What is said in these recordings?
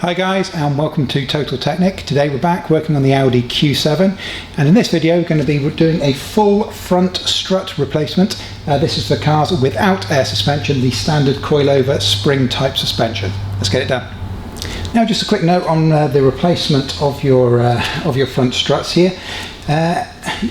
Hi guys, and welcome to Total Technik. Today we're back working on the Audi Q7, and in this video we're going to be doing a full front strut replacement. This is for cars without air suspension, the standard coilover spring type suspension. Let's get it done. Now just a quick note on the replacement of your front struts here.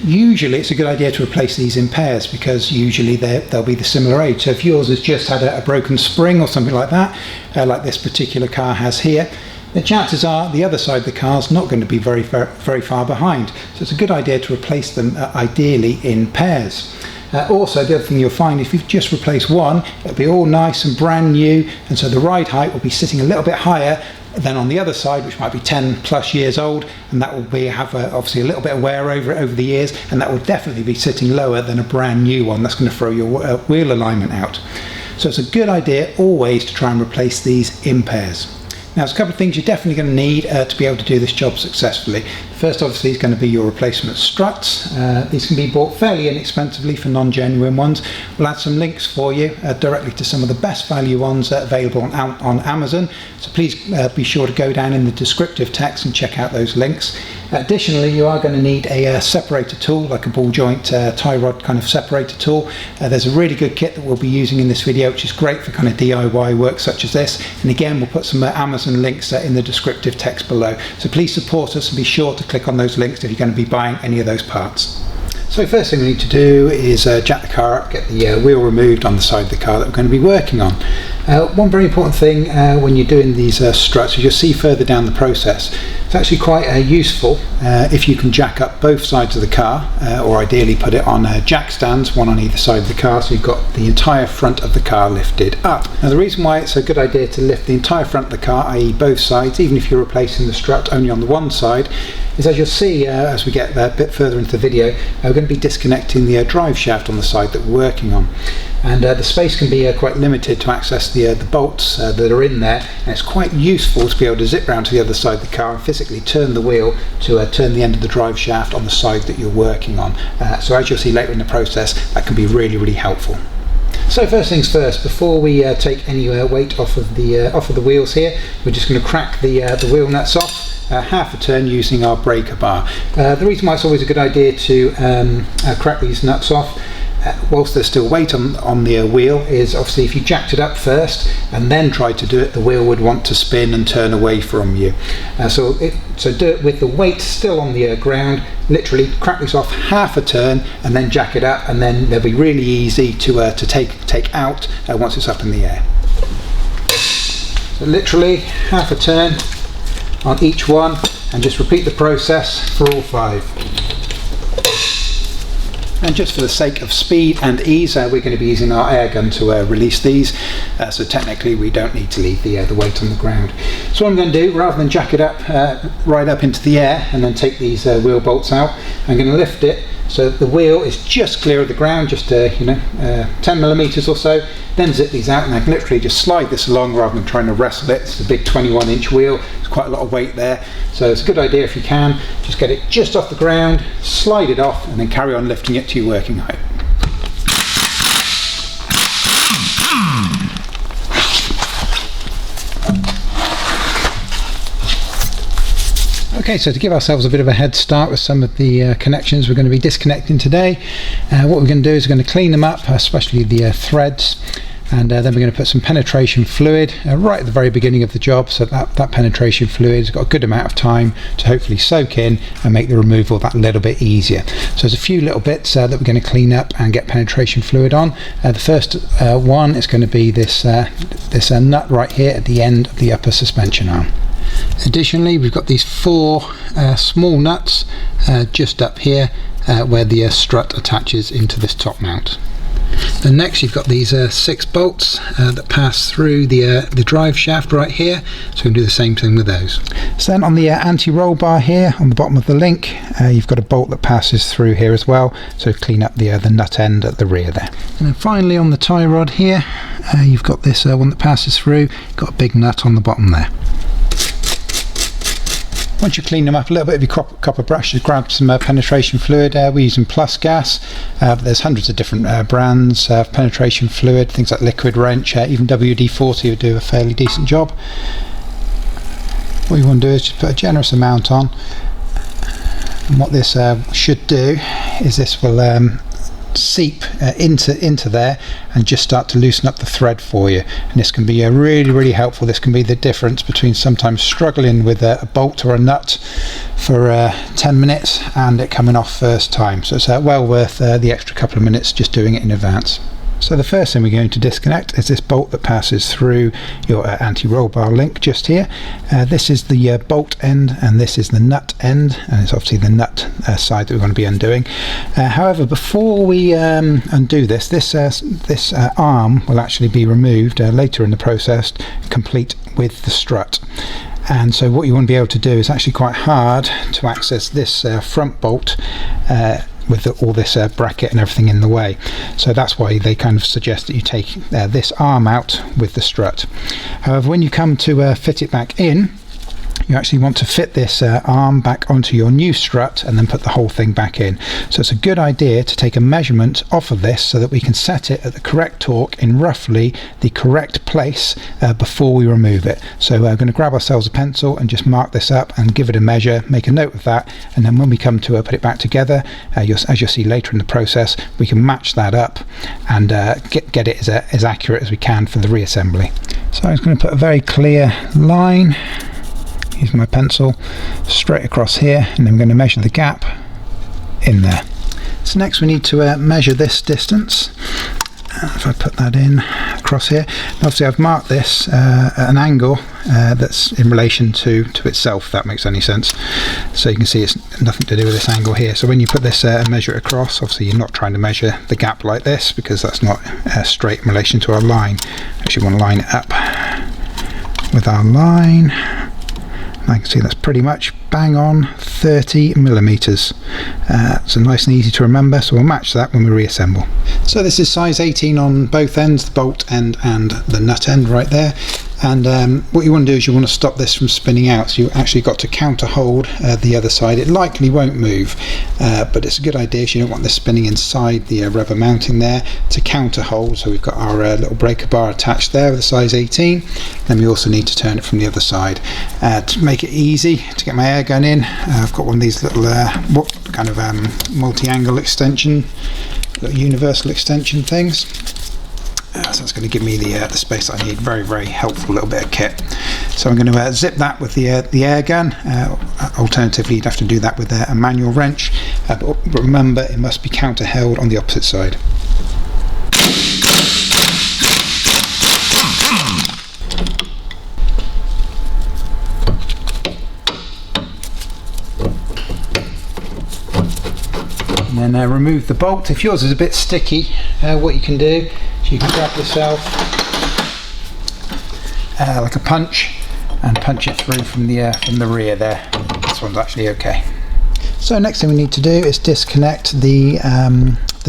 Usually it's a good idea to replace these in pairs because usually they'll be the similar age. So if yours has just had a broken spring or something like that, like this particular car has here, the chances are the other side of the car is not going to be very far behind. So it's a good idea to replace them ideally in pairs. Also, the other thing you'll find, if you've just replaced one, it'll be all nice and brand new, and so the ride height will be sitting a little bit higher than on the other side, which might be 10 plus years old, and that will have obviously a little bit of wear over the years, and that will definitely be sitting lower than a brand new one. That's going to throw your wheel alignment out. So it's a good idea always to try and replace these in pairs. Now there's a couple of things you're definitely going to need to be able to do this job successfully. First obviously is going to be your replacement struts. These can be bought fairly inexpensively for non-genuine ones. We'll add some links for you directly to some of the best value ones available on Amazon, so please be sure to go down in the descriptive text and check out those links. Additionally, you are going to need a separator tool, like a ball joint tie rod kind of separator tool. There's a really good kit that we'll be using in this video, which is great for kind of DIY work such as this, and again we'll put some Amazon links in the descriptive text below, so please support us and be sure to click on those links if you're going to be buying any of those parts. So first thing we need to do is jack the car up, get the wheel removed on the side of the car that we're going to be working on. One very important thing when you're doing these struts, as you'll see further down the process, it's actually quite useful if you can jack up both sides of the car, or ideally put it on jack stands, one on either side of the car, so you've got the entire front of the car lifted up. Now the reason why it's a good idea to lift the entire front of the car, i.e. both sides, even if you're replacing the strut only on the one side, is as you'll see as we get a bit further into the video, we're going to be disconnecting the drive shaft on the side that we're working on. And the space can be quite limited to access the bolts that are in there, and it's quite useful to be able to zip round to the other side of the car and physically turn the wheel to turn the end of the drive shaft on the side that you're working on. So as you'll see later in the process, that can be really helpful. So first things first, before we take any weight off of the wheels here, we're just going to crack the wheel nuts off. Half a turn using our breaker bar. The reason why it's always a good idea to crack these nuts off whilst there's still weight on the wheel is obviously if you jacked it up first and then tried to do it, the wheel would want to spin and turn away from you. So do it with the weight still on the ground. Literally crack this off half a turn and then jack it up, and then they'll be really easy to take out once it's up in the air. So literally half a turn on each one, and just repeat the process for all 5. And just for the sake of speed and ease, we're going to be using our air gun to release these, so technically we don't need to leave the weight on the ground. So what I'm going to do, rather than jack it up right up into the air and then take these wheel bolts out, I'm going to lift it so that the wheel is just clear of the ground, just 10 millimeters or so. Then zip these out, and I can literally just slide this along rather than trying to wrestle it. It's a big 21-inch wheel, there's quite a lot of weight there, so it's a good idea if you can just get it just off the ground, slide it off, and then carry on lifting it to your working height. Okay, so to give ourselves a bit of a head start with some of the connections we're going to be disconnecting today, what we're going to do is we're going to clean them up, especially the threads, and then we're going to put some penetration fluid right at the very beginning of the job, so that penetration fluid has got a good amount of time to hopefully soak in and make the removal that little bit easier. So there's a few little bits that we're going to clean up and get penetration fluid on. The first one is going to be this nut right here at the end of the upper suspension arm. Additionally, we've got these 4 small nuts just up here where the strut attaches into this top mount. And next you've got these 6 bolts that pass through the drive shaft right here, so we can do the same thing with those. So then on the anti-roll bar here on the bottom of the link, you've got a bolt that passes through here as well, so clean up the nut end at the rear there. And then finally on the tie rod here, you've got this one that passes through, got a big nut on the bottom there. Once you clean them up a little bit with your copper brush, just grab some penetration fluid. We're using Plus Gas, but there's hundreds of different brands of penetration fluid, things like Liquid Wrench, even WD-40 would do a fairly decent job. what you want to do is just put a generous amount on, and what this should do is this will seep into there and just start to loosen up the thread for you, and this can be really helpful. This can be the difference between sometimes struggling with a bolt or a nut for 10 minutes and it coming off first time, so it's well worth the extra couple of minutes just doing it in advance. So the first thing we're going to disconnect is this bolt that passes through your anti-roll bar link just here. This is the bolt end and this is the nut end, and it's obviously the nut side that we're going to be undoing. However, before we undo this arm will actually be removed later in the process, complete with the strut. And so what you want to be able to do is actually quite hard to access this front bolt with all this bracket and everything in the way. So that's why they kind of suggest that you take this arm out with the strut. However, when you come to fit it back in, you actually want to fit this arm back onto your new strut and then put the whole thing back in. So it's a good idea to take a measurement off of this so that we can set it at the correct torque in roughly the correct place before we remove it. So we're going to grab ourselves a pencil and just mark this up and give it a measure, make a note of that, and then when we come to put it back together, as you'll see later in the process, we can match that up and get it as accurate as we can for the reassembly. So I'm just going to put a very clear line, use my pencil straight across here, and then I'm going to measure the gap in there. So next we need to measure this distance. If I put that in across here, and obviously I've marked this at an angle that's in relation to itself, if that makes any sense. So you can see it's nothing to do with this angle here. So when you put this and measure it across, obviously you're not trying to measure the gap like this because that's not straight in relation to our line. Actually want to line it up with our line. I can see that's pretty much bang on 30 millimeters. So nice and easy to remember, so we'll match that when we reassemble. So this is size 18 on both ends, the bolt end and the nut end right there. And what you want to do is you want to stop this from spinning out, so you actually got to counter hold the other side. It likely won't move, but it's a good idea, so you don't want this spinning inside the rubber mounting there, to counter hold. So we've got our little breaker bar attached there with a size 18. Then we also need to turn it from the other side. To make it easy to get my air gun in, I've got one of these little kind of multi-angle extension, little universal extension things. So it's going to give me the space that I need. Very helpful little bit of kit. So I'm going to zip that with the air gun. Alternatively, you'd have to do that with a manual wrench, but remember it must be counter held on the opposite side. And then remove the bolt. If yours is a bit sticky, what you can do is you can grab yourself like a punch and punch it through from the rear there. This one's actually okay. So next thing we need to do is disconnect the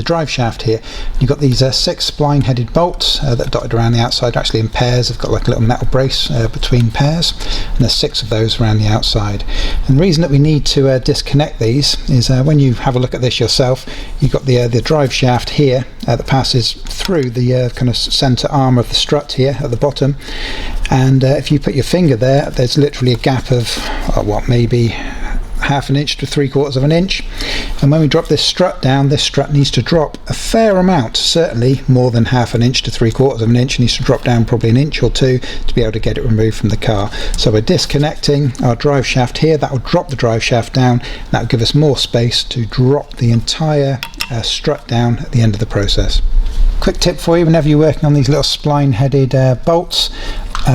drive shaft here. You've got these 6 spline headed bolts that are dotted around the outside, actually in pairs. They've got like a little metal brace between pairs, and there's 6 of those around the outside. And the reason that we need to disconnect these is when you have a look at this yourself, you've got the drive shaft here that passes through the kind of centre arm of the strut here at the bottom, and if you put your finger there, there's literally a gap of what, maybe half an inch to 3/4 of an inch. And when we drop this strut down, this strut needs to drop a fair amount, certainly more than half an inch to 3/4 of an inch. It needs to drop down probably an inch or 2 to be able to get it removed from the car. So we're disconnecting our drive shaft here. That will drop the drive shaft down. That will give us more space to drop the entire strut down at the end of the process. Quick tip for you: whenever you're working on these little spline headed bolts,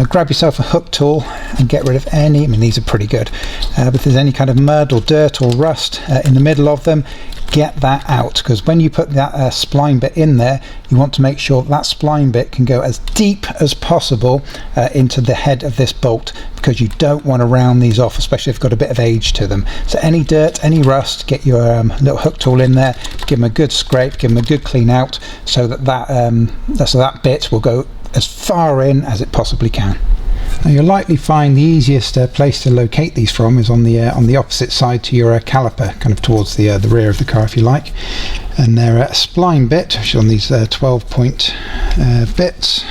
grab yourself a hook tool and get rid of any, I mean these are pretty good, but if there's any kind of mud or dirt or rust in the middle of them, get that out, because when you put that spline bit in there, you want to make sure that spline bit can go as deep as possible into the head of this bolt, because you don't want to round these off, especially if they've got a bit of age to them. So any dirt, any rust, get your little hook tool in there, give them a good scrape, give them a good clean out, so that bit will go as far in as it possibly can. Now you'll likely find the easiest place to locate these from is on the opposite side to your caliper, kind of towards the rear of the car if you like. And they're a spline bit, which is on these 12-point bits.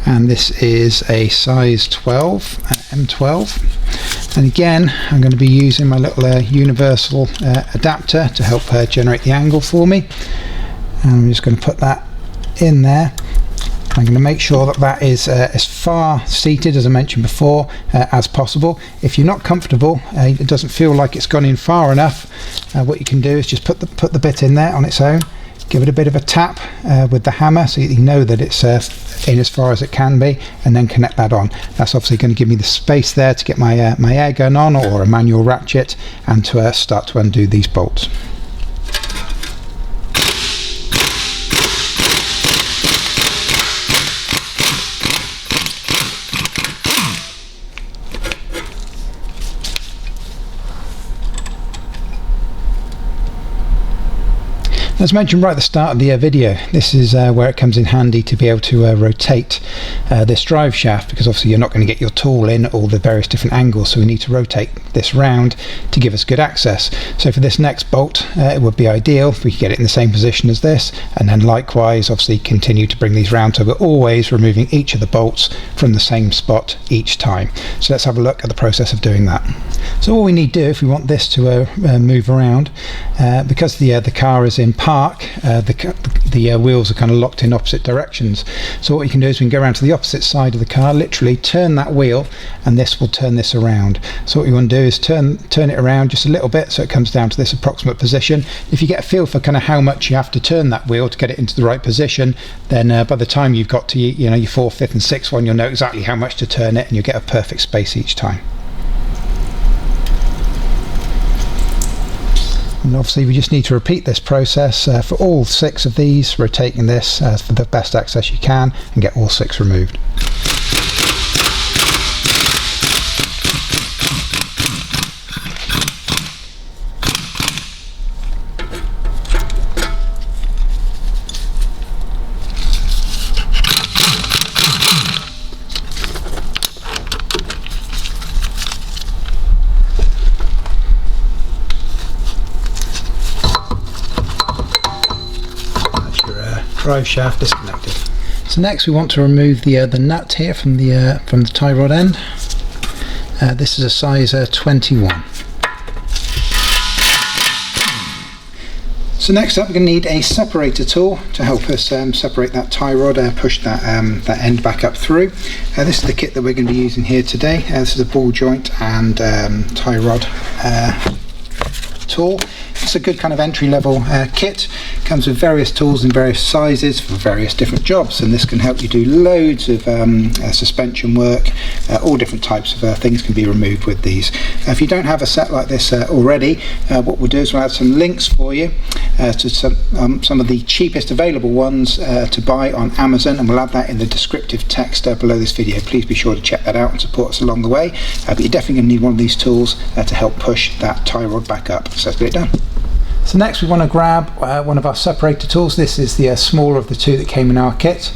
and this is a size 12, M12. And again, I'm going to be using my little universal adapter to help generate the angle for me. And I'm just going to put that in there. I'm going to make sure that that is as far seated, as I mentioned before, as possible. If you're not comfortable, it doesn't feel like it's gone in far enough, what you can do is just put the bit in there on its own, give it a bit of a tap with the hammer so you know that it's in as far as it can be, and then connect that on. That's obviously going to give me the space there to get my my air gun on, or a manual ratchet, and to start to undo these bolts. As mentioned right at the start of the video, this is where it comes in handy to be able to rotate this drive shaft, because obviously you're not going to get your tool in all the various different angles, so we need to rotate this round to give us good access. So for this next bolt, it would be ideal if we could get it in the same position as this, and then likewise obviously continue to bring these round, so we're always removing each of the bolts from the same spot each time. So let's have a look at the process of doing that. So all we need to do if we want this to move around, because the car is in park, the wheels are kind of locked in opposite directions. So what you can do is we can go around to the opposite side of the car, literally turn that wheel, and this will turn this around. So what you want to do is turn it around just a little bit so it comes down to this approximate position. If you get a feel for kind of how much you have to turn that wheel to get it into the right position, then by the time you've got to your 4th, 5th and 6th one, you'll know exactly how much to turn it, and you'll get a perfect space each time. And obviously we just need to repeat this process for all 6 of these, rotating this for the best access you can, and get all 6 removed. Drive shaft disconnected. So next we want to remove the nut here from the tie rod end. This is a size 21. So next up we're going to need a separator tool to help us separate that tie rod, push that end back up through. This is the kit that we're going to be using here today. This is a ball joint and tie rod tool. It's a good kind of entry-level kit. Comes with various tools in various sizes for various different jobs, and this can help you do loads of suspension work. All different types of things can be removed with these. If you don't have a set like this already, what we'll do is we'll add some links for you to some of the cheapest available ones to buy on Amazon, and we'll add that in the descriptive text below this video. Please be sure to check that out and support us along the way, but you're definitely going to need one of these tools to help push that tie rod back up. So let's get it done. So next we want to grab one of our separator tools. This is the smaller of the 2 that came in our kit.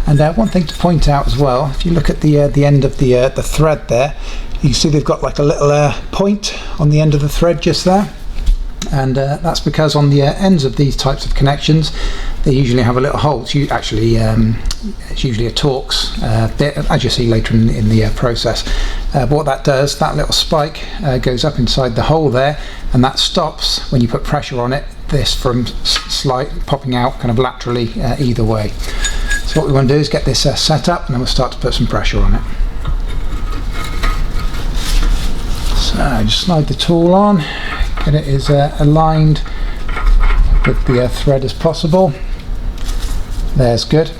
And one thing to point out as well, if you look at the end of the thread there, you can see they've got like a little point on the end of the thread just there. And that's because on the ends of these types of connections, they usually have a little hole. It's usually a Torx bit, as you see later in the process. But what that does, that little spike goes up inside the hole there, and that stops, when you put pressure on it, this from popping out kind of laterally either way. So what we want to do is get this set up, and then we'll start to put some pressure on it. So just slide the tool on, get it as aligned with the thread as possible. There's good.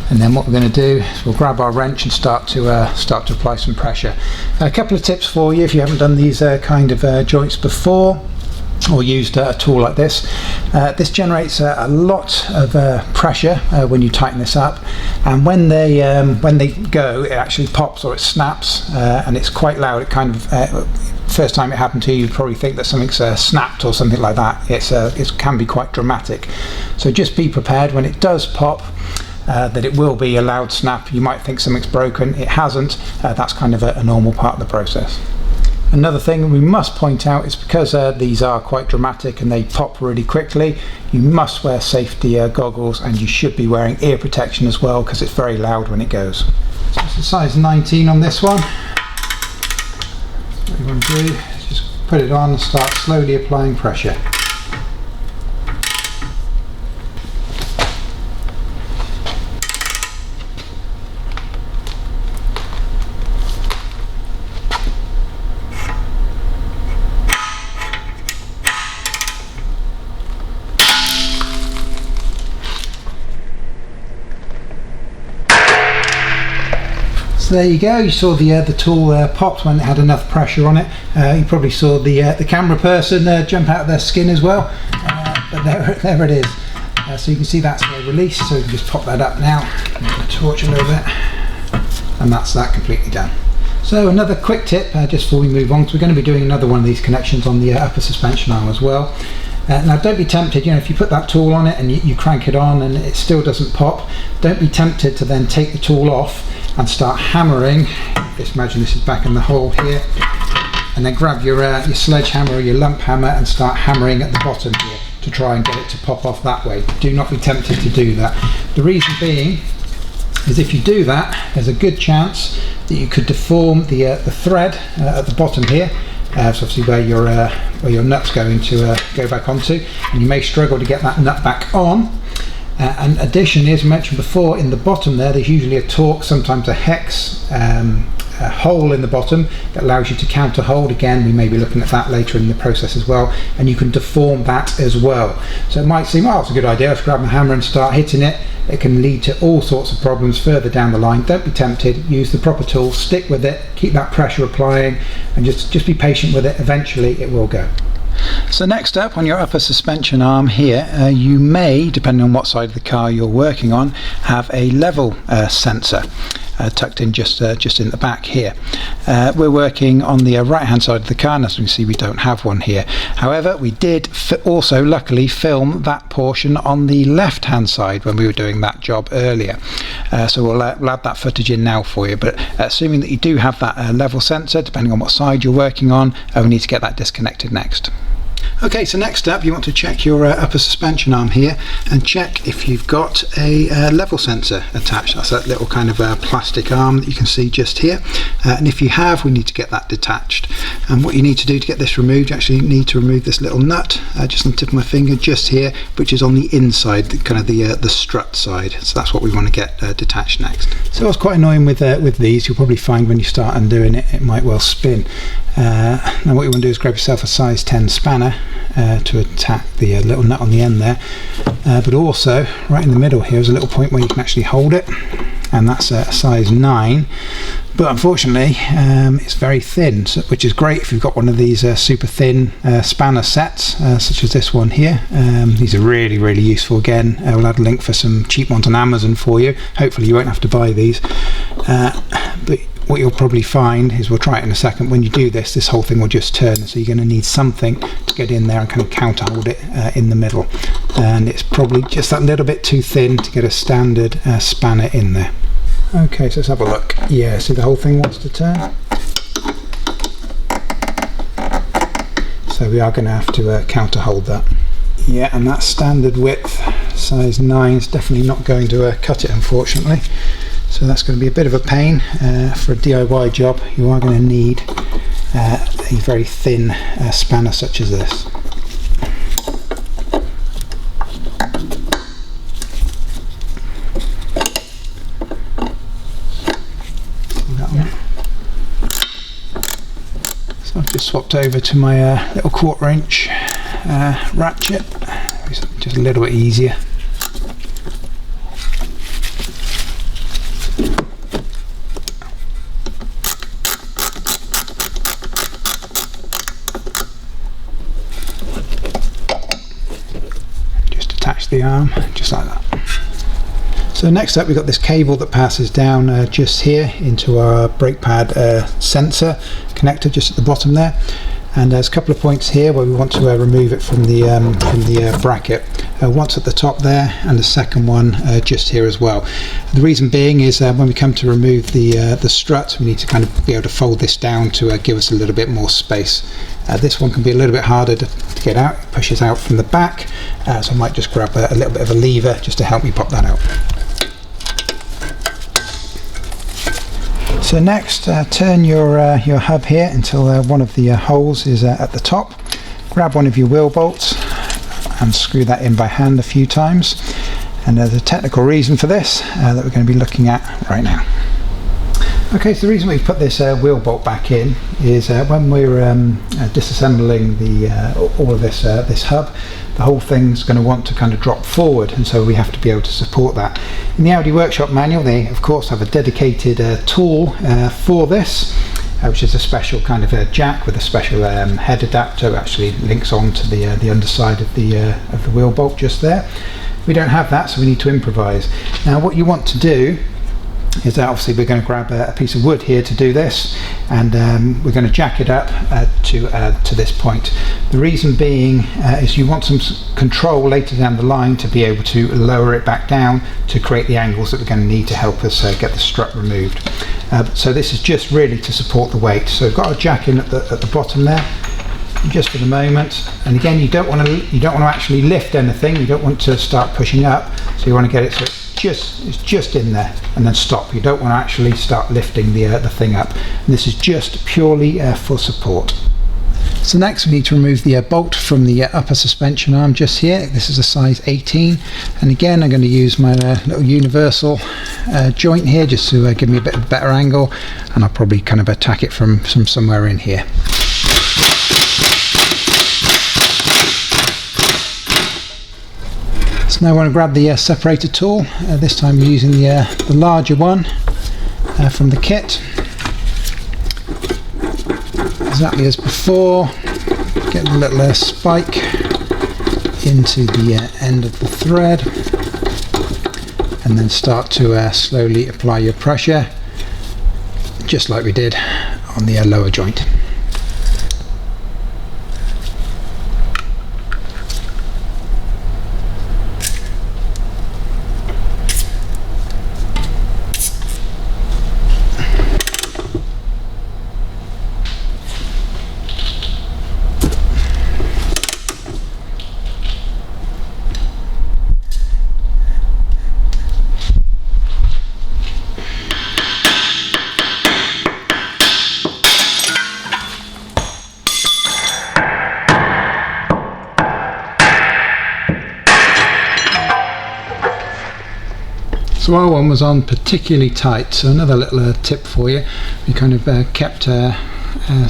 And then what we're going to do is we'll grab our wrench and start to apply some pressure. A couple of tips for you if you haven't done these kind of joints before, or used a tool like this. This generates a lot of pressure when you tighten this up, and when they go, it actually pops or it snaps, and it's quite loud. It kind of first time it happened to you, you'd probably think that something's snapped or something like that. It can be quite dramatic. So just be prepared when it does pop, that it will be a loud snap. You might think something's broken. It hasn't. That's kind of a normal part of the process. Another thing we must point out is because these are quite dramatic and they pop really quickly, you must wear safety goggles, and you should be wearing ear protection as well because it's very loud when it goes. So it's a size 19 on this one. What you want to do is just put it on and start slowly applying pressure. So there you go, you saw the tool popped when it had enough pressure on it. You probably saw the camera person jump out of their skin as well, but there it is. So you can see that's released, so you can just pop that up now, torch a little bit, and that's that completely done. So another quick tip just before we move on, because we're going to be doing another one of these connections on the upper suspension arm as well. Now don't be tempted, you know, if you put that tool on it and you crank it on and it still doesn't pop, don't be tempted to then take the tool off and start hammering. Just imagine this is back in the hole here, and then grab your sledgehammer or your lump hammer and start hammering at the bottom here to try and get it to pop off that way. Do not be tempted to do that. The reason being is if you do that, there's a good chance that you could deform the thread at the bottom here. So obviously where your nut's going to go back onto, and you may struggle to get that nut back on. And additionally, as I mentioned before, in the bottom there's usually a torque, sometimes a hex hole in the bottom that allows you to counter hold. Again, we may be looking at that later in the process as well, and you can deform that as well. So it might seem, oh, it's a good idea, let's grab my hammer and start hitting it. It can lead to all sorts of problems further down the line. Don't be tempted, use the proper tool, stick with it, keep that pressure applying, and just be patient with it. Eventually it will go. So next up, on your upper suspension arm here, you may, depending on what side of the car you're working on, have a level sensor tucked in just in the back here. We're working on the right hand side of the car, and as you can see we don't have one here. However, we did also luckily film that portion on the left hand side when we were doing that job earlier. So we'll add that footage in now for you, but assuming that you do have that level sensor, depending on what side you're working on, we need to get that disconnected next. Okay, so next up you want to check your upper suspension arm here and check if you've got a level sensor attached. That's that little kind of plastic arm that you can see just here, and if you have, we need to get that detached. And what you need to do to get this removed, you actually need to remove this little nut just on the tip of my finger just here, which is on the inside, kind of the strut side. So that's what we want to get detached next. So what's quite annoying with these, you'll probably find when you start undoing it, it might well spin. Now what you want to do is grab yourself a size 10 spanner to attack the little nut on the end there, but also right in the middle here is a little point where you can actually hold it, and that's a size 9, but unfortunately it's very thin, which is great if you've got one of these super thin spanner sets such as this one here. These are really useful. Again, we'll add a link for some cheap ones on Amazon for you. Hopefully you won't have to buy these, but what you'll probably find is, we'll try it in a second, when you do this, this whole thing will just turn, so you're going to need something to get in there and kind of counter hold it in the middle, and it's probably just that little bit too thin to get a standard spanner in there. Okay, so let's have a look. Yeah, see the whole thing wants to turn, so we are going to have to counter hold that. Yeah, and that standard width, size 9, is definitely not going to cut it, unfortunately. So that's going to be a bit of a pain. For a DIY job, you are going to need a very thin spanner such as this. So I've just swapped over to my little 1/4 inch ratchet, just a little bit easier. The arm just like that. So next up, we've got this cable that passes down just here into our brake pad sensor connector just at the bottom there, and there's a couple of points here where we want to remove it from the bracket. once at the top there and the second one just here as well. The reason being is when we come to remove the strut, we need to kind of be able to fold this down to give us a little bit more space. This one can be a little bit harder to get out. It pushes out from the back, so I might just grab a little bit of a lever just to help me pop that out. So next, turn your hub here until one of the holes is at the top. Grab one of your wheel bolts and screw that in by hand a few times. And there's a technical reason for this that we're going to be looking at right now. Okay, so the reason we put this wheel bolt back in is when we're disassembling all of this hub, the whole thing's going to want to kind of drop forward, and so we have to be able to support that. In the Audi workshop manual, they of course have a dedicated tool for this, which is a special kind of jack with a special head adapter that actually links on to the underside of the wheel bolt just there. We don't have that, so we need to improvise. Now what you want to do is that obviously we're going to grab a piece of wood here to do this, and we're going to jack it up to this point. The reason being is you want some control later down the line to be able to lower it back down to create the angles that we're going to need to help us get the strut removed. So this is just really to support the weight. So we've got our jack in at the bottom there, just for the moment. And again, you don't want to actually lift anything. You don't want to start pushing up. So you want to get it so it's just in there, and then stop. You don't want to actually start lifting the thing up. And this is just purely for support. So next we need to remove the bolt from the upper suspension arm just here. This is a size 18, and again I'm going to use my little universal joint here just to give me a bit of a better angle, and I'll probably kind of attack it from somewhere in here. So now I want to grab the separator tool. This time we're using the larger one from the kit. Exactly as before, get the little spike into the end of the thread, and then start to slowly apply your pressure, just like we did on the lower joint. So our one was on particularly tight, so another little tip for you. We kind of kept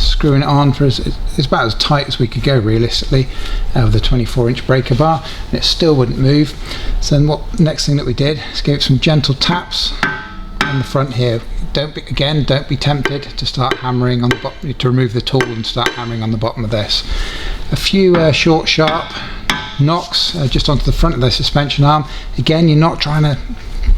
screwing it on for it's about as tight as we could go realistically with a 24-inch breaker bar, and it still wouldn't move. So then next thing that we did is gave it some gentle taps on the front here. Don't be tempted to start hammering on the bottom, to remove the tool and start hammering on the bottom of this. A few short sharp knocks just onto the front of the suspension arm. Again, you're not trying to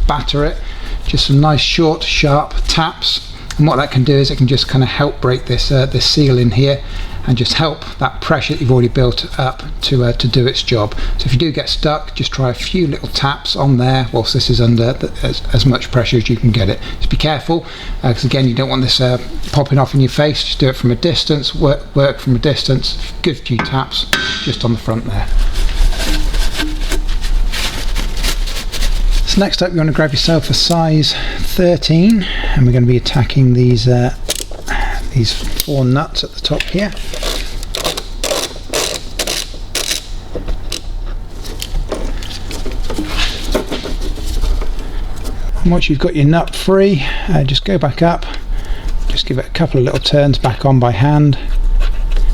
batter it, just some nice short sharp taps, and what that can do is it can just kind of help break this seal in here and just help that pressure that you've already built up to do its job. So if you do get stuck, just try a few little taps on there whilst this is under as much pressure as you can get it. Just be careful, because again, you don't want this popping off in your face. Just do it from a distance, work from a distance, good few taps just on the front there. So next up, you want to grab yourself a size 13, and we're going to be attacking these 4 nuts at the top here. And once you've got your nut free, just go back up, just give it a couple of little turns back on by hand,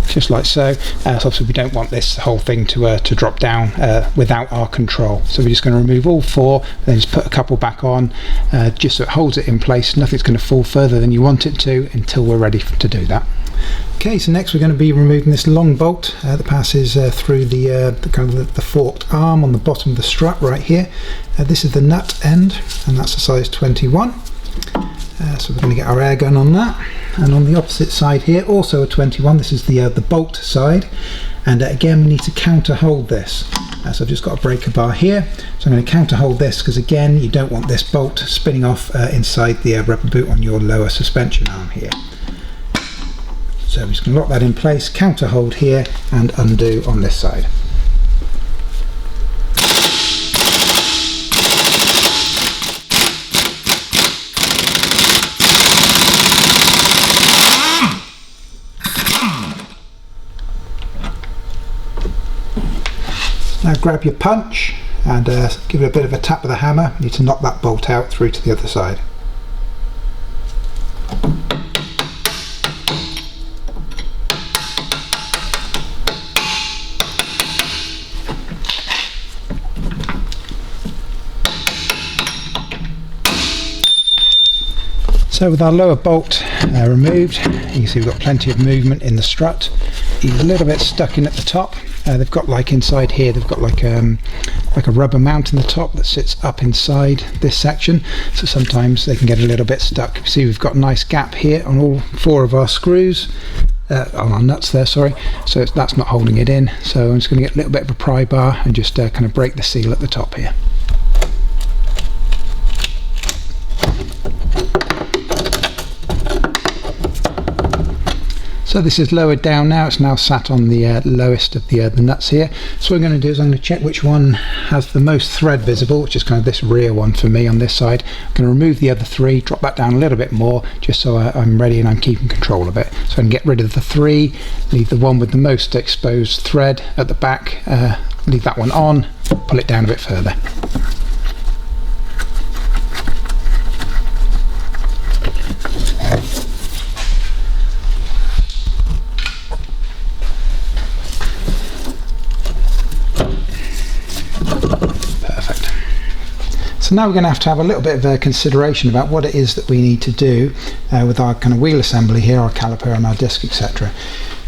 just like so. So obviously we don't want this whole thing to drop down without our control. So we're just going to remove all 4, then just put a couple back on, just so it holds it in place. Nothing's going to fall further than you want it to until we're ready to do that. Okay, so next we're going to be removing this long bolt that passes through the forked arm on the bottom of the strut right here. This is the nut end, and that's a size 21. So we're going to get our air gun on that, and on the opposite side here also a 21. This is the bolt side, and again we need to counter hold this. So I've just got a breaker bar here, so I'm going to counter hold this, because again you don't want this bolt spinning off inside the rubber boot on your lower suspension arm here. So I'm just going to lock that in place, counter hold here and undo on this side. Now grab your punch and give it a bit of a tap with a hammer. You need to knock that bolt out through to the other side. So with our lower bolt removed, you can see we've got plenty of movement in the strut. He's a little bit stuck in at the top. They've got like inside here, they've got like a rubber mount in the top that sits up inside this section, so sometimes they can get a little bit stuck. You see we've got a nice gap here on all 4 of our screws, on our nuts there, sorry, so that's not holding it in. So I'm just going to get a little bit of a pry bar and just kind of break the seal at the top here. So this is lowered down now, it's now sat on the lowest of the nuts here. So what I'm going to do is I'm going to check which one has the most thread visible, which is kind of this rear one for me on this side. I'm going to remove the other 3, drop that down a little bit more, just so I'm ready and I'm keeping control of it. So I can get rid of the 3, leave the one with the most exposed thread at the back, leave that one on, pull it down a bit further. So now we're going to have a little bit of a consideration about what it is that we need to do with our kind of wheel assembly here, our caliper and our disc, etc.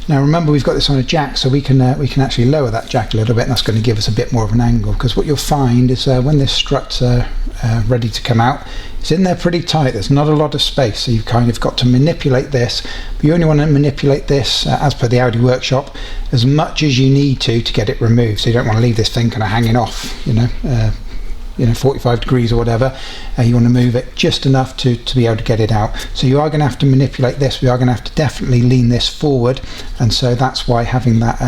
Now remember, we've got this on a jack, so we can actually lower that jack a little bit, and that's going to give us a bit more of an angle, because what you'll find is when this strut's ready to come out, it's in there pretty tight, there's not a lot of space, so you've kind of got to manipulate this, but you only want to manipulate this, as per the Audi workshop, as much as you need to get it removed. So you don't want to leave this thing kind of hanging off, you know, 45 degrees or whatever. You want to move it just enough to be able to get it out. So you are going to have to manipulate this. We are going to have to definitely lean this forward, and so that's why having that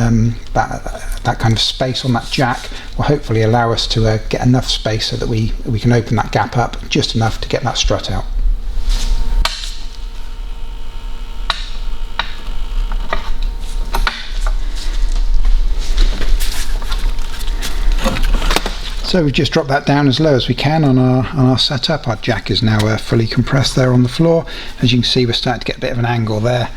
that kind of space on that jack will hopefully allow us to get enough space so that we can open that gap up just enough to get that strut out. So we've just dropped that down as low as we can on our setup. Our jack is now fully compressed there on the floor. As you can see, we're starting to get a bit of an angle there.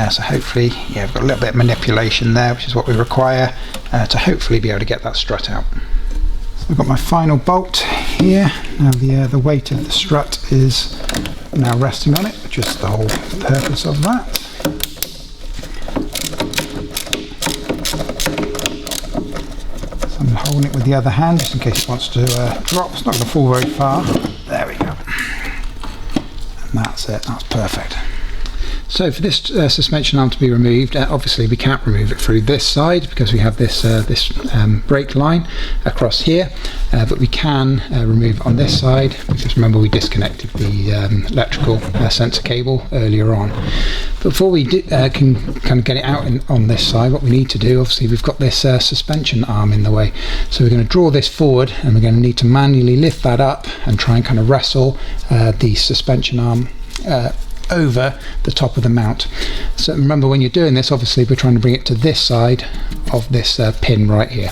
So hopefully, yeah, we've got a little bit of manipulation there, which is what we require to hopefully be able to get that strut out. So I've got my final bolt here. Now the weight of the strut is now resting on it, which is the whole purpose of that. I'm holding it with the other hand just in case it wants to drop. It's not going to fall very far. There we go. And that's it. That's perfect. So for this suspension arm to be removed, obviously we can't remove it through this side because we have this brake line across here, but we can remove on this side, because remember we disconnected the electrical sensor cable earlier on. But before we can kind of get it out on this side, what we need to do, obviously we've got this suspension arm in the way, so we're going to draw this forward and we're going to need to manually lift that up and try and kind of wrestle the suspension arm over the top of the mount. So remember, when you're doing this, obviously we're trying to bring it to this side of this pin right here.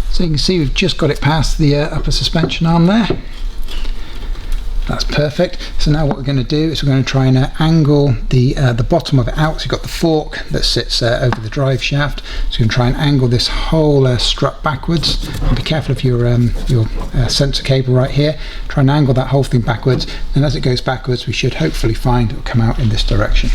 So you can see we've just got it past the upper suspension arm there. That's perfect. So now what we're going to do is we're going to try and angle the bottom of it out. So you've got the fork that sits over the drive shaft. So you're going to try and angle this whole strut backwards. And be careful of your sensor cable right here. Try and angle that whole thing backwards, and as it goes backwards we should hopefully find it will come out in this direction.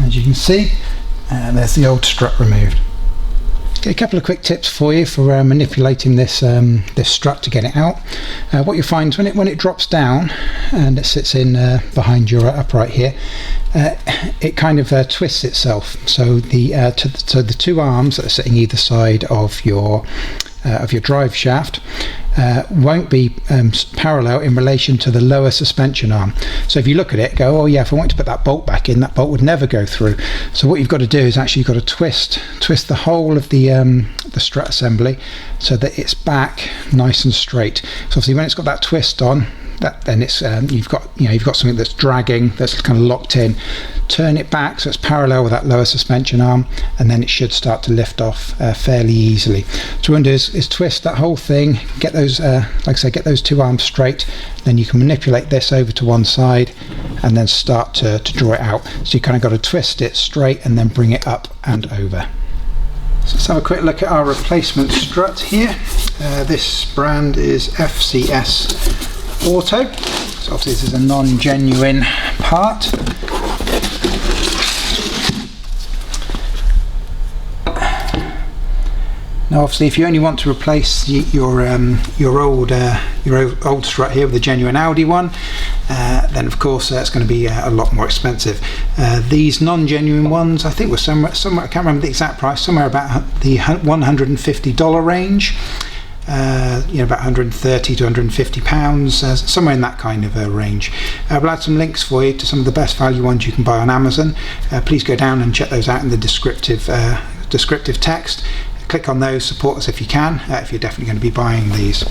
As you can see, there's the old strut removed. Okay, a couple of quick tips for you for manipulating this this strut to get it out. What you find is when it drops down and it sits in behind your upright here, it kind of twists itself. So the two arms that are sitting either side of your drive shaft won't be parallel in relation to the lower suspension arm. So if you look at it, go, oh yeah, if I want to put that bolt back in, that bolt would never go through. So what you've got to do is actually you've got to twist the whole of the strut assembly so that it's back nice and straight. So obviously when it's got that twist on, then it's you've got something that's dragging, that's kind of locked in. Turn it back so it's parallel with that lower suspension arm, and then it should start to lift off fairly easily. So what you want to do is twist that whole thing, get those like I say, get those two arms straight. Then you can manipulate this over to one side and then start to draw it out. So you kind of got to twist it straight and then bring it up and over. So let's have a quick look at our replacement strut here. This brand is FCS Auto, so obviously this is a non-genuine part. Now obviously if you only want to replace your old strut here with a genuine Audi one, then of course it's going to be a lot more expensive. These non-genuine ones I think were somewhere, I can't remember the exact price, somewhere about the $150 range. About 130 to 150 pounds, somewhere in that kind of range. We'll add some links for you to some of the best value ones you can buy on Amazon. Please go down and check those out in the descriptive text. Click on those, support us if you can, if you're definitely going to be buying these.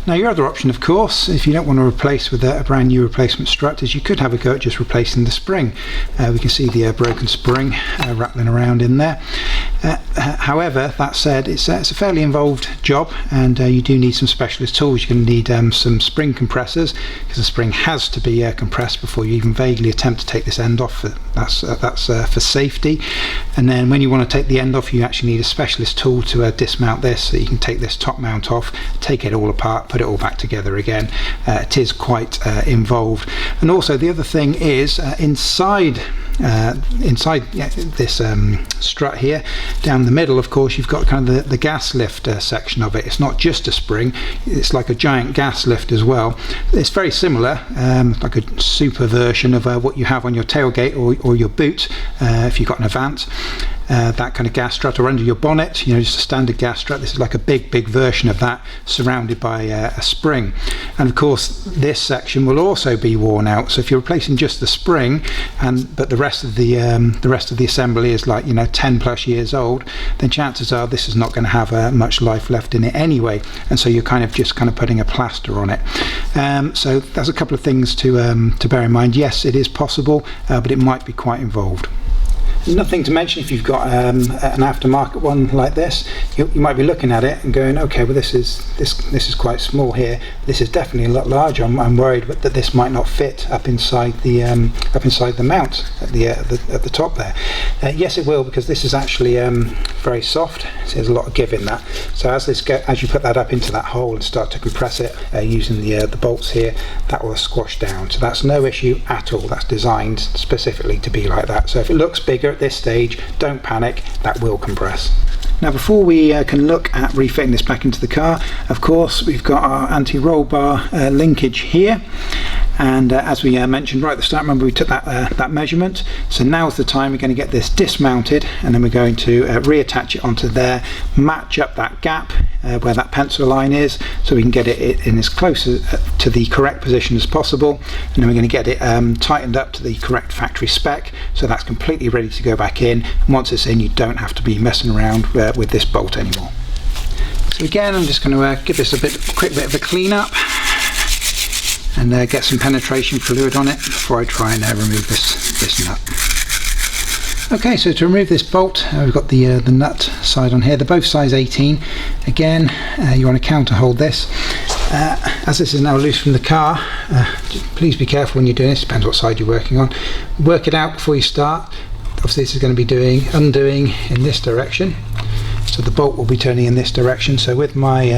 Now your other option, of course, if you don't want to replace with a brand new replacement strut, is you could have a go at just replacing the spring. We can see the broken spring rattling around in there. However, that said, it's a fairly involved job, and you do need some specialist tools. You're going to need some spring compressors, because the spring has to be compressed before you even vaguely attempt to take this end off. That's for safety. And then when you want to take the end off, you actually need a specialist tool to dismount this, so you can take this top mount off, take it all apart, put it all back together again. It is quite involved. And also the other thing is inside this strut here, down the middle, of course, you've got kind of the gas lift section of it. It's not just a spring, it's like a giant gas lift as well. It's very similar, like a super version of what you have on your tailgate or your boot if you've got an Avant. That kind of gas strut, or under your bonnet, just a standard gas strut. This is like a big version of that, surrounded by a spring. And of course this section will also be worn out. So if you're replacing just the spring, but the rest of the assembly is like 10 plus years old, then chances are this is not going to have much life left in it anyway, and so you're kind of putting a plaster on it. So there's a couple of things to bear in mind. Yes, it is possible, but it might be quite involved. Nothing to mention if you've got an aftermarket one like this, you might be looking at it and going, okay, well this is quite small here. This is definitely a lot larger. I'm worried that this might not fit up inside the mount at the top there. Yes, it will, because this is actually very soft. So there's a lot of give in that. So as you put that up into that hole and start to compress it using the bolts here, that will squash down. So that's no issue at all. That's designed specifically to be like that. So if it looks bigger at this stage, don't panic, that will compress. Now before we can look at refitting this back into the car, of course we've got our anti-roll bar linkage here, And as we mentioned right at the start, remember we took that measurement. So now's the time we're going to get this dismounted, and then we're going to reattach it onto there, match up that gap where that pencil line is, so we can get it in as close to the correct position as possible. And then we're going to get it tightened up to the correct factory spec, so that's completely ready to go back in. And once it's in, you don't have to be messing around with this bolt anymore. So again, I'm just going to give this a quick bit of a clean up and get some penetration fluid on it before I try and remove this nut. Okay, so to remove this bolt, we've got the nut side on here. They're both size 18. Again, you want to counter hold this. As this is now loose from the car, please be careful when you're doing this. Depends what side you're working on. Work it out before you start. Obviously this is going to be undoing in this direction, so the bolt will be turning in this direction. So with my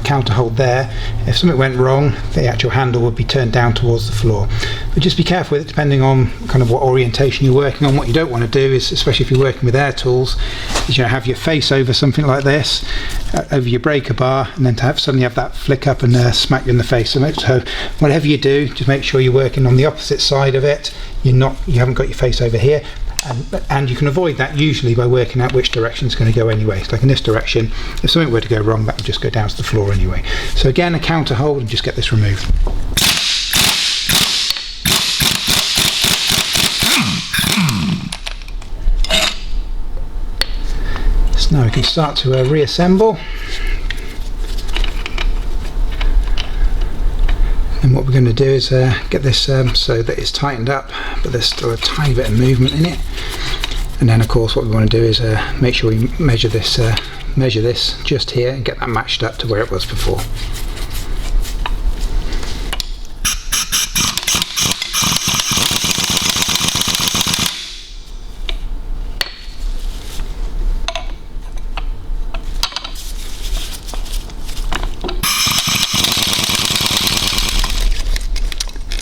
counter hold there, if something went wrong, the actual handle would be turned down towards the floor. But just be careful with it, depending on kind of what orientation you're working on. What you don't want to do is, especially if you're working with air tools, is have your face over something like this, over your breaker bar, and then to suddenly have that flick up and smack you in the face. So whatever you do, just make sure you're working on the opposite side of it. You haven't got your face over here. And you can avoid that usually by working out which direction it's going to go anyway. So like in this direction, if something were to go wrong, that would just go down to the floor anyway. So again, a counter hold and just get this removed. So now we can start to reassemble. And what we're going to do is get this so that it's tightened up, but there's still a tiny bit of movement in it. And then of course what we want to do is make sure we measure this just here and get that matched up to where it was before.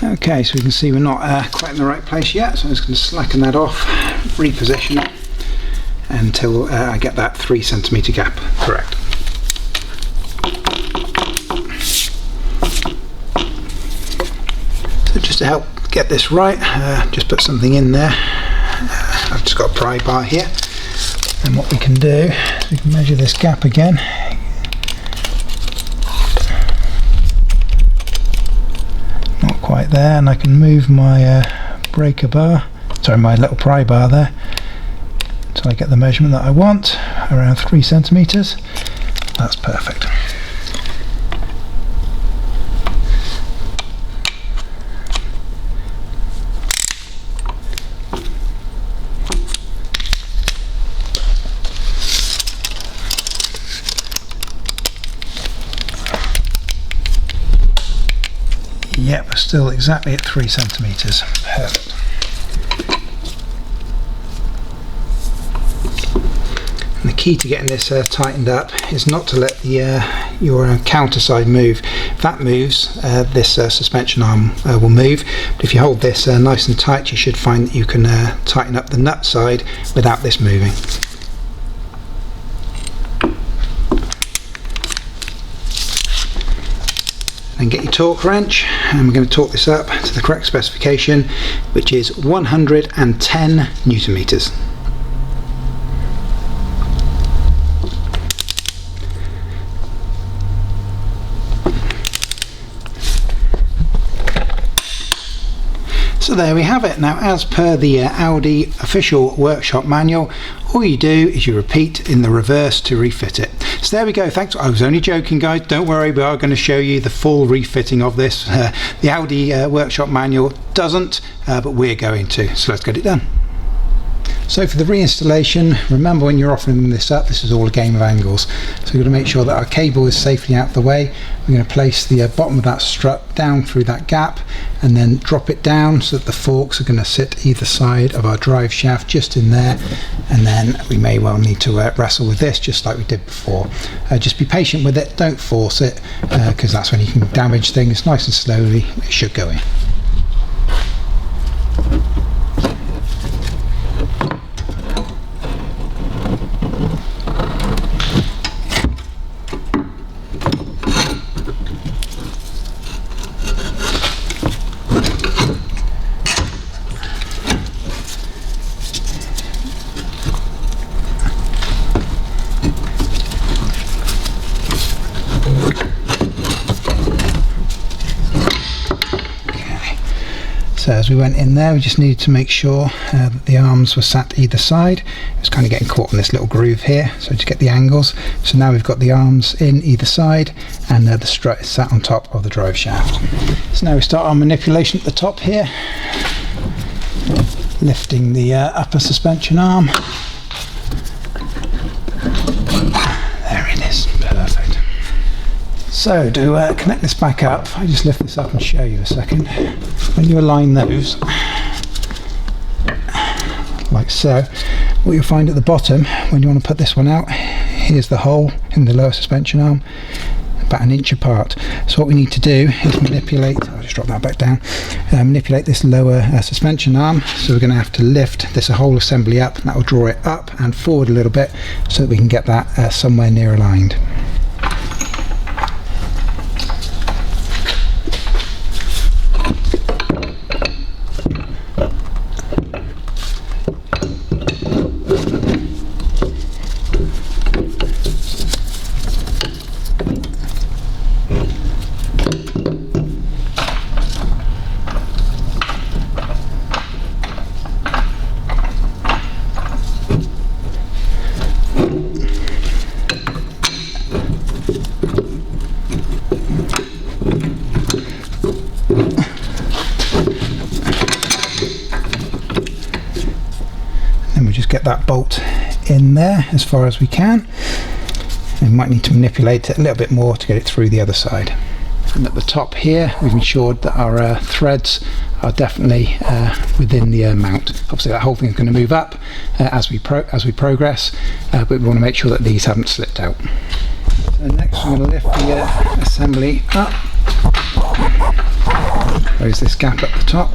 Okay, so we can see we're not quite in the right place yet, so I'm just going to slacken that off, reposition it until I get that 3 centimeter gap correct. So just to help get this right, just put something in there. I've just got a pry bar here, and what we can do is we can measure this gap again. Quite there, and I can move my breaker bar, my little pry bar there, so I get the measurement that I want, around 3 centimeters. That's perfect. Yep, we're still exactly at 3 centimeters. Perfect. And the key to getting this tightened up is not to let your counter side move. If that moves, this suspension arm will move. But if you hold this nice and tight, you should find that you can tighten up the nut side without this moving. And get your torque wrench, and we're going to torque this up to the correct specification, which is 110 Newton meters. So there we have it. Now, as per the Audi official workshop manual, all you do is you repeat in the reverse to refit it. So there we go. Thanks. I was only joking, guys. Don't worry, we are going to show you the full refitting of this. The Audi workshop manual doesn't, but we're going to. So let's get it done. So for the reinstallation, remember when you're offering this up, this is all a game of angles. So we're going to make sure that our cable is safely out of the way. We're going to place the bottom of that strut down through that gap and then drop it down so that the forks are going to sit either side of our drive shaft, just in there. And then we may well need to wrestle with this just like we did before. Just be patient with it, don't force it, because that's when you can damage things. Nice and slowly, it should go in. So as we went in there, we just needed to make sure that the arms were sat either side. It was kind of getting caught in this little groove here, so to get the angles. So now we've got the arms in either side, and the strut is sat on top of the drive shaft. So now we start our manipulation at the top here, lifting the upper suspension arm. There it is, perfect. So to connect this back up, I just lift this up and show you a second. When you align those, like so, what you'll find at the bottom, when you want to put this one out, here's the hole in the lower suspension arm, about an inch apart. So what we need to do is manipulate, I'll just drop that back down, manipulate this lower suspension arm. So we're going to have to lift this whole assembly up, and that will draw it up and forward a little bit so that we can get that somewhere near aligned. Get that bolt in there as far as we can. We might need to manipulate it a little bit more to get it through the other side. And at the top here, we've ensured that our threads are definitely within the mount. Obviously that whole thing is going to move up as we progress, but we want to make sure that these haven't slipped out. So next we're going to lift the assembly up, close this gap at the top,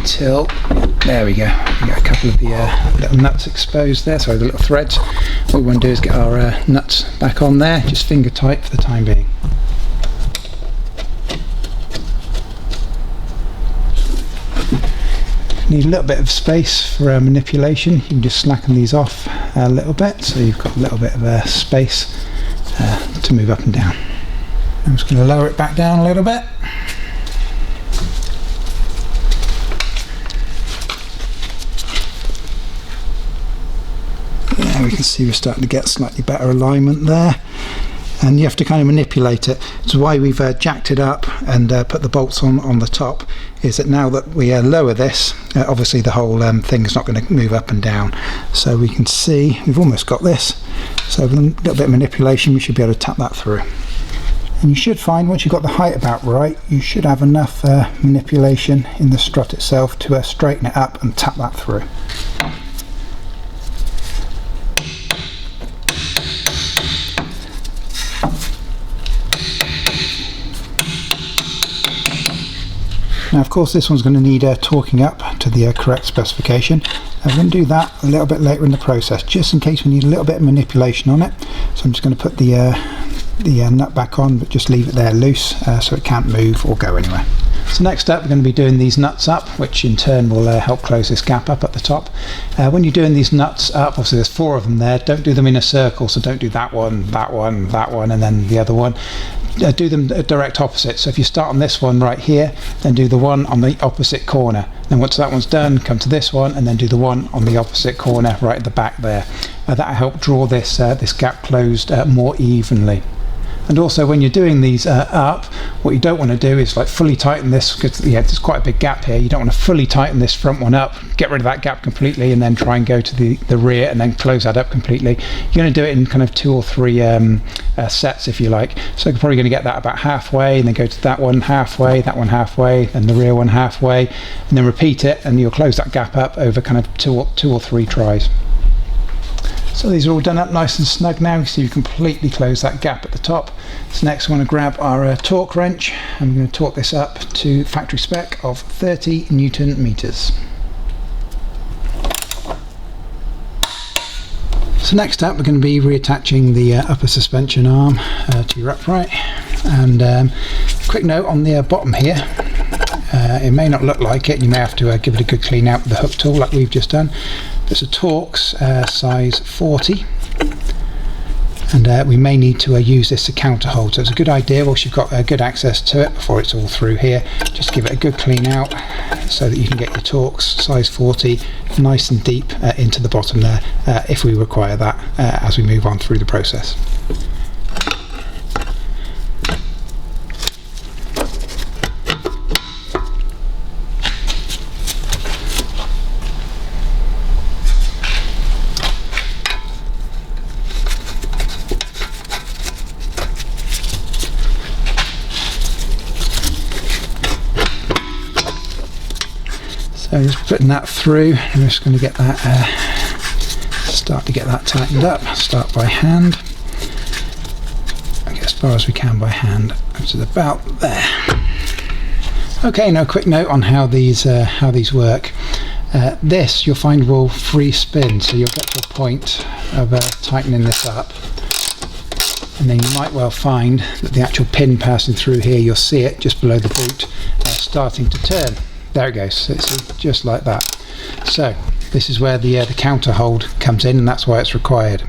till there we go. We get a couple of the little nuts exposed there, sorry, the little threads. What we want to do is get our nuts back on there, just finger tight for the time being. Need a little bit of space for manipulation. You can just slacken these off a little bit, so you've got a little bit of space to move up and down. I'm just going to lower it back down a little bit. We can see we're starting to get slightly better alignment there, and you have to kind of manipulate it. So why we've jacked it up and put the bolts on the top is that now that we lower this, obviously the whole thing is not going to move up and down. So we can see we've almost got this, so with a little bit of manipulation we should be able to tap that through. And you should find once you've got the height about right, you should have enough manipulation in the strut itself to straighten it up and tap that through. Now of course this one's going to need torquing up to the correct specification. I'm going to do that a little bit later in the process, just in case we need a little bit of manipulation on it. So I'm just going to put the nut back on, but just leave it there loose so it can't move or go anywhere. So next up we're going to be doing these nuts up, which in turn will help close this gap up at the top. When you're doing these nuts up, obviously there's 4 of them there, don't do them in a circle, so don't do that one, that one, that one, and then the other one. Do them direct opposite. So if you start on this one right here, then do the one on the opposite corner. Then once that one's done, come to this one and then do the one on the opposite corner right at the back there. That'll help draw this gap closed more evenly. And also when you're doing these up, what you don't want to do is like fully tighten this, because there's quite a big gap here. You don't want to fully tighten this front one up, get rid of that gap completely, and then try and go to the rear and then close that up completely. You're going to do it in kind of 2 or 3 sets if you like. So you're probably going to get that about halfway, and then go to that one halfway, and the rear one halfway, and then repeat it, and you'll close that gap up over kind of 2 or 3 tries. So these are all done up nice and snug now, so you completely close that gap at the top. So next we want to grab our torque wrench, and we're going to torque this up to factory spec of 30 Newton meters. So next up we're going to be reattaching the upper suspension arm to your upright. And quick note on the bottom here, it may not look like it, you may have to give it a good clean out with the hook tool like we've just done. It's a Torx size 40, and we may need to use this to counter hold, so it's a good idea once you've got good access to it before it's all through here, just give it a good clean out so that you can get your Torx size 40 nice and deep into the bottom there if we require that as we move on through the process. So just putting that through, I'm just going to get that, start to get that tightened up. Start by hand, get as far as we can by hand, which is about there. Okay, now a quick note on how these work. This you'll find will free spin, so you'll get to a point of tightening this up, and then you might well find that the actual pin passing through here, you'll see it just below the boot starting to turn. There it goes, so it's just like that. So this is where the counter hold comes in, and that's why it's required.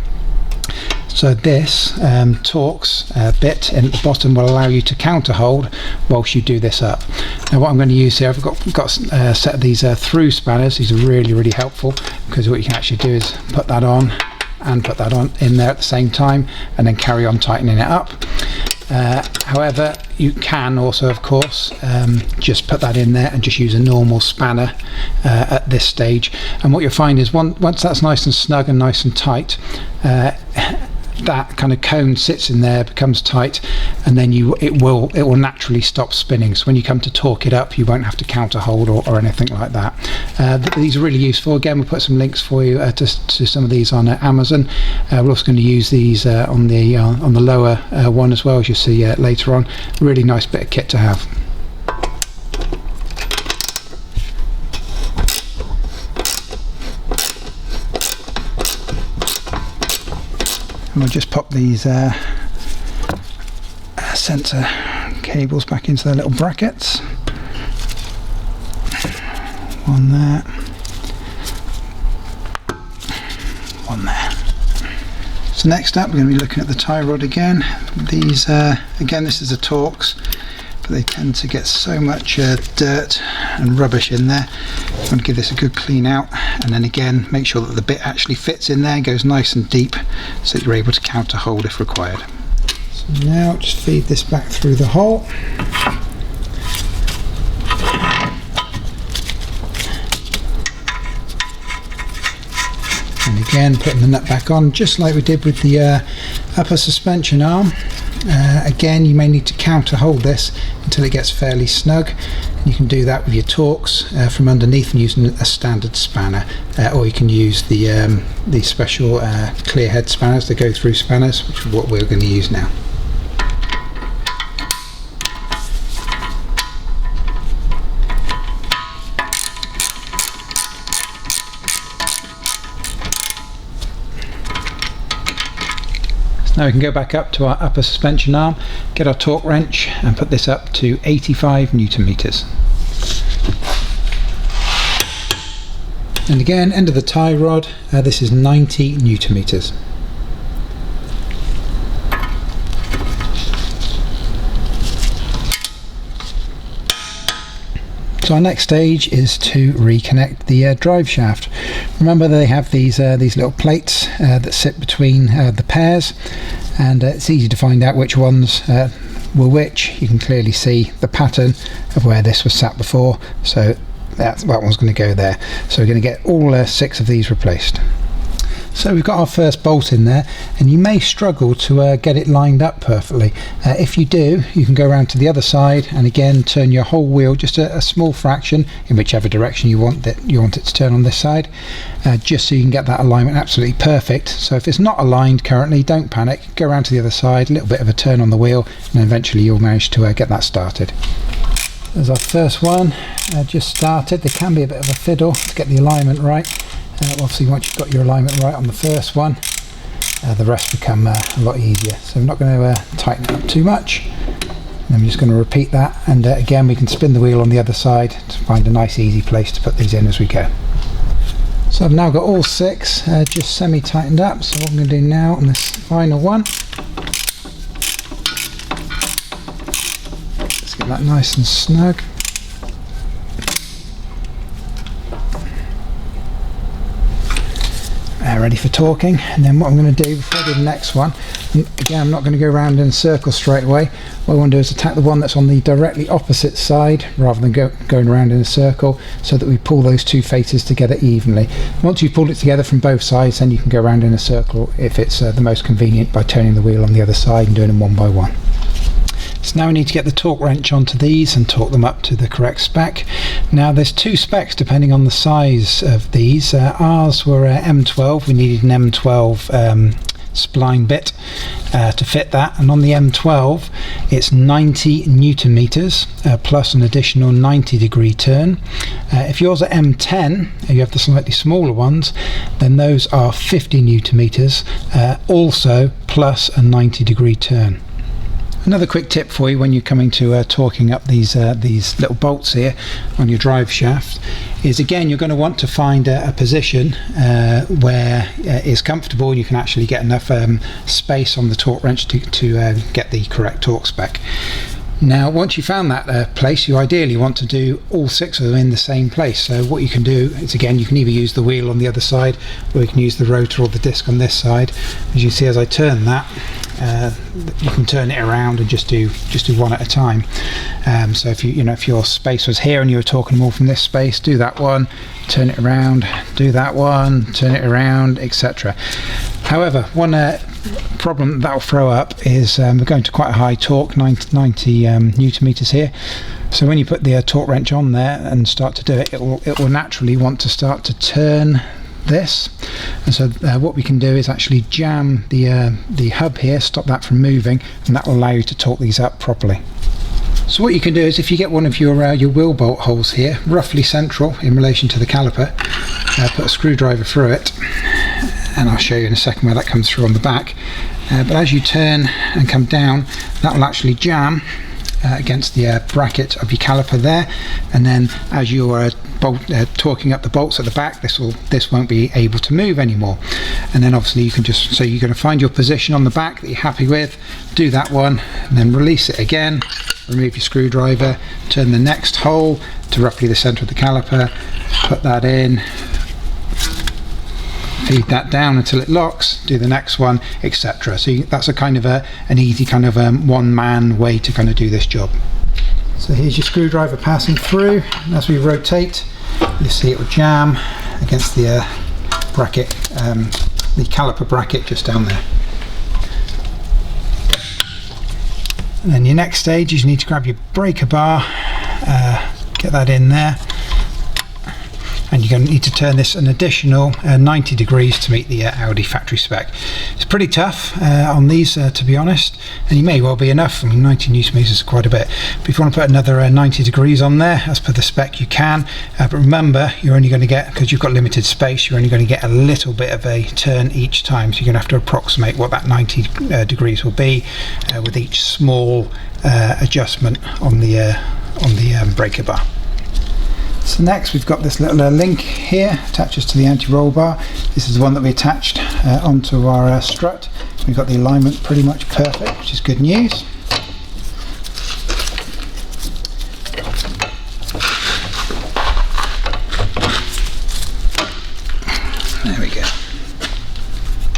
So this Torx bit in at the bottom will allow you to counter hold whilst you do this up. Now what I'm going to use here, I've got a set of these through spanners. These are really helpful, because what you can actually do is put that on and put that on in there at the same time, and then carry on tightening it up. However, you can also, of course, just put that in there and just use a normal spanner at this stage. And what you'll find is once that's nice and snug and nice and tight, that kind of cone sits in there, becomes tight, and then it will naturally stop spinning. So when you come to torque it up, you won't have to counter hold or anything like that. These are really useful. Again, we'll put some links for you to some of these on Amazon. We're also going to use these on the lower one as well, as you'll see later on. Really nice bit of kit to have. And we'll just pop these sensor cables back into their little brackets. One there, one there. So next up, we're going to be looking at the tie rod again. These, again, this is a Torx, but they tend to get so much dirt and rubbish in there. I'm going to give this a good clean out, and then again make sure that the bit actually fits in there and goes nice and deep, so that you're able to counter hold if required. So now just feed this back through the hole. And again putting the nut back on, just like we did with the upper suspension arm. Again, you may need to counter hold this until it gets fairly snug. You can do that with your Torx from underneath and using a standard spanner, or you can use the special clear head spanners, the go through spanners, which is what we're going to use now. Now we can go back up to our upper suspension arm, get our torque wrench and put this up to 85 Newton meters. And again, end of the tie rod, this is 90 Newton meters. So our next stage is to reconnect the drive shaft. Remember, they have these little plates that sit between the pairs, and it's easy to find out which ones were which. You can clearly see the pattern of where this was sat before, so that one's going to go there. So we're going to get all 6 of these replaced. So we've got our first bolt in there, and you may struggle to get it lined up perfectly. If you do, you can go around to the other side and again turn your whole wheel just a small fraction in whichever direction you want it to turn on this side, just so you can get that alignment absolutely perfect. So if it's not aligned currently, don't panic, go around to the other side, a little bit of a turn on the wheel, and then eventually you'll manage to get that started. There's our first one, just started. There can be a bit of a fiddle to get the alignment right. Obviously once you've got your alignment right on the first one, the rest become a lot easier. So I'm not going to tighten it up too much. And I'm just going to repeat that, and again we can spin the wheel on the other side to find a nice easy place to put these in as we go. So So I've now got all 6 just semi-tightened up. So what I'm going to do now on this final one, let's get that nice and snug. Ready for torquing. And then what I'm going to do before I do the next one, again I'm not going to go around in a circle straight away. What I want to do is attack the one that's on the directly opposite side rather than going around in a circle, so that we pull those 2 faces together evenly. Once you've pulled it together from both sides, then you can go around in a circle if it's the most convenient by turning the wheel on the other side and doing them one by one. So now we need to get the torque wrench onto these and torque them up to the correct spec. Now there's 2 specs depending on the size of these. Ours were M12, we needed an M12 spline bit to fit that, and on the M12 it's 90 Newton meters plus an additional 90-degree turn. If yours are M10 and you have the slightly smaller ones, then those are 50 Newton meters also plus a 90-degree turn. Another quick tip for you when you're coming to torquing up these little bolts here on your drive shaft is, again, you're going to want to find a position where it's comfortable and you can actually get enough space on the torque wrench to get the correct torque spec. Now once you found that place, you ideally want to do all 6 of them in the same place. So what you can do is, again, you can either use the wheel on the other side or you can use the rotor or the disc on this side. As you see, as I turn that, you can turn it around and just do one at a time. So if if your space was here and you were torquing them all from this space, do that one, turn it around, do that one, turn it around, etc. However, one problem that will throw up is we're going to quite a high torque, 90 Newton meters here. So when you put the torque wrench on there and start to do it, it will naturally want to start to turn this, and so what we can do is actually jam the hub here, stop that from moving, and that will allow you to torque these up properly. So what you can do is, if you get one of your wheel bolt holes here roughly central in relation to the caliper, put a screwdriver through it, and I'll show you in a second where that comes through on the back, but as you turn and come down, that will actually jam against the bracket of your caliper there, and then as you are torquing up the bolts at the back, this won't be able to move anymore. And then obviously you can so you're going to find your position on the back that you're happy with, do that one, and then release it again, remove your screwdriver, turn the next hole to roughly the center of the caliper, put that in, feed that down until it locks, do the next one, etc. So that's a kind of an easy kind of one-man way to kind of do this job. So here's your screwdriver passing through, and as we rotate, you see it will jam against the bracket, the caliper bracket just down there. And then your next stage is you need to grab your breaker bar, get that in there, and you're going to need to turn this an additional 90 degrees to meet the Audi factory spec. It's pretty tough on these, to be honest, and you may well be enough. I mean, 90 Newton meters is quite a bit, but if you want to put another 90 degrees on there as per the spec, you can, but remember, you're only going to get, because you've got limited space, you're only going to get a little bit of a turn each time, so you're going to have to approximate what that 90 degrees will be with each small adjustment on the breaker bar. So next we've got this little link here, attaches to the anti-roll bar. This is the one that we attached onto our strut. We've got the alignment pretty much perfect, which is good news. There we go.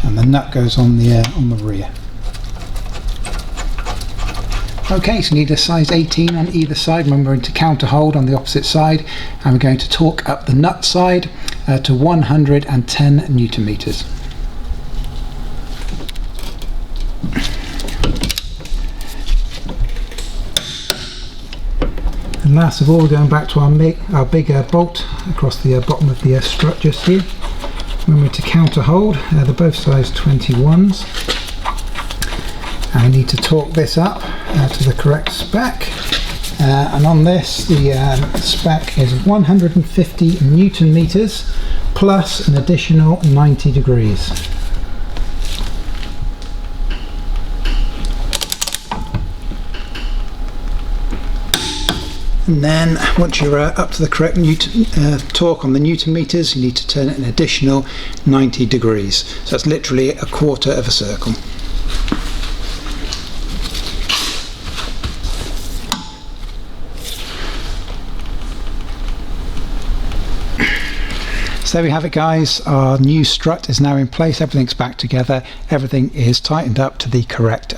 And the nut goes on the rear. Okay, so you need a size 18 on either side. Remember, we're going to counter hold on the opposite side, and we're going to torque up the nut side to 110 Newton meters. And last of all, going back to our big bolt across the bottom of the strut just here. Remember to counter hold, they're both size 21s. And we need to torque this up to the correct spec, and on this the spec is 150 Newton meters plus an additional 90 degrees. And then once you're up to the correct torque on the Newton meters, you need to turn it an additional 90 degrees. So that's literally a quarter of a circle. So there we have it, guys. Our new strut is now in place. Everything's back together. Everything is tightened up to the correct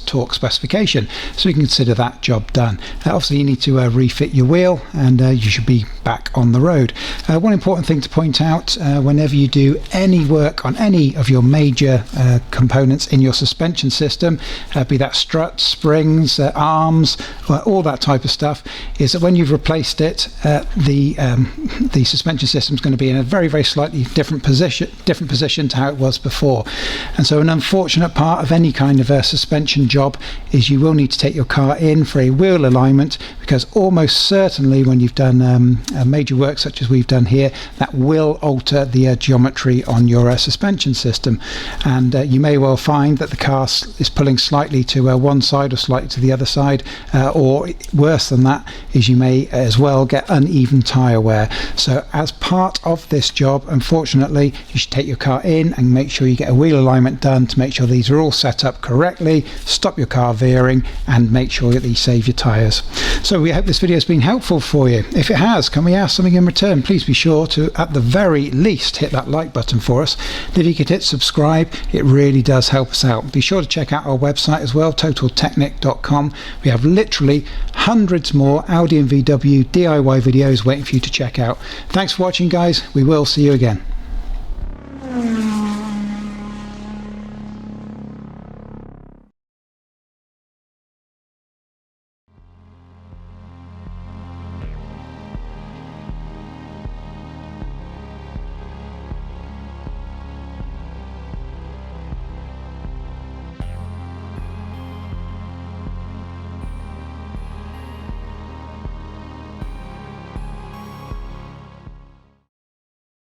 torque specification. So we can consider that job done. Obviously you need to refit your wheel, and you should be back on the road. One important thing to point out, whenever you do any work on any of your major components in your suspension system, be that struts, springs, arms, all that type of stuff, is that when you've replaced it, the suspension system is going to be in a very slightly different position to how it was before. And so an unfortunate part of any kind of a suspension job is you will need to take your car in for a wheel alignment, because almost certainly when you've done major work such as we've done here, that will alter the geometry on your suspension system. And you may well find that the car is pulling slightly to one side or slightly to the other side, or worse than that is you may as well get uneven tyre wear. So as part of this job, unfortunately, you should take your car in and make sure you get a wheel alignment done to make sure these are all set up correctly, stop your car veering, and make sure that you save your tyres. So we hope this video has been helpful for you. If it has, can we ask something in return? Please be sure to, at the very least, hit that like button for us. And if you could hit subscribe, it really does help us out. Be sure to check out our website as well, totaltechnik.com. We have literally hundreds more Audi and VW DIY videos waiting for you to check out. Thanks for watching, guys. We will see you again.